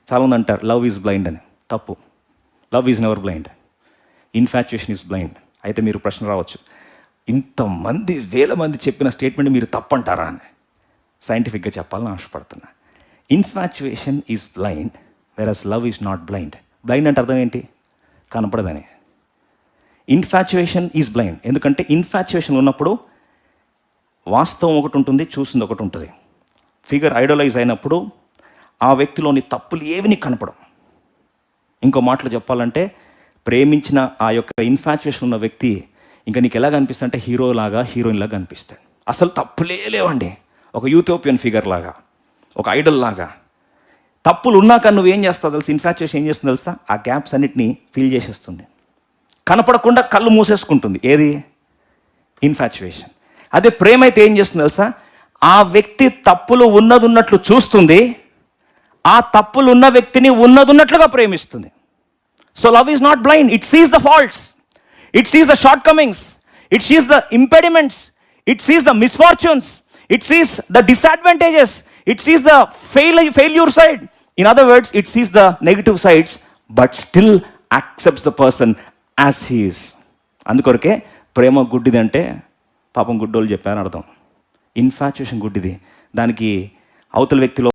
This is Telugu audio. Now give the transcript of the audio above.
చాలామంది అంటారు లవ్ ఈజ్ బ్లైండ్ అని. తప్పు. Love is never blind. Infatuation is blind. అయితే మీరు ప్రశ్న రావచ్చు, ఇంతమంది వేల మంది చెప్పిన స్టేట్మెంట్ మీరు తప్పంటారా అని. సైంటిఫిక్గా చెప్పాలని ఆశపడుతున్నా. Infatuation is blind, versus love is not blind. Blind అంటే అర్థం ఏంటి? కనపడదని. Infatuation is blind. ఎందుకంటే ఇన్ఫాచ్యుయేషన్ ఉన్నప్పుడు వాస్తవం ఒకటి ఉంటుంది, చూసింది ఒకటి ఉంటుంది. ఫిగర్ ఐడలైజ్ అయినప్పుడు ఆ వ్యక్తిలోని తప్పులు ఏవి కనపడం. ఇంకో మాటలు చెప్పాలంటే ప్రేమించిన ఆ యొక్క ఇన్ఫాచ్యుయేషన్ ఉన్న వ్యక్తి ఇంకా నీకు ఎలా కనిపిస్తుంది అంటే హీరోలాగా, హీరోయిన్ లాగా కనిపిస్తాడు. అసలు తప్పులే లేవండి. ఒక యూథోపియన్ ఫిగర్ లాగా, ఒక ఐడల్ లాగా. తప్పులు ఉన్నాక నువ్వేం చేస్తావు తెలుసు? ఇన్ఫాచ్యుయేషన్ ఏం చేస్తుంది తెలుసా? ఆ గ్యాప్స్ అన్నిటినీ ఫిల్ చేసేస్తుంది. కనపడకుండా కళ్ళు మూసేసుకుంటుంది. ఏది? ఇన్ఫాచ్యుయేషన్. అదే ప్రేమ అయితే ఏం చేస్తుంది తెలుసా? ఆ వ్యక్తి తప్పులు ఉన్నదున్నట్లు చూస్తుంది, ఆ తప్పులు ఉన్న వ్యక్తిని ఉన్నదున్నట్లుగా ప్రేమిస్తుంది. So love is not blind. It sees the faults, it sees the shortcomings, it sees the impediments, it sees the misfortunes, it sees the disadvantages, it sees the failure side. In other words, it sees the negative sides but still accepts the person as he is. అందుకొరకే ప్రేమ గుడ్డిది అంటే పాపం గుడ్డోళ్ళు చెప్పారని అర్థం. ఇన్ఫాచ్యుయేషన్ గుడ్డిది. దానికి అవతల వ్యక్తిలో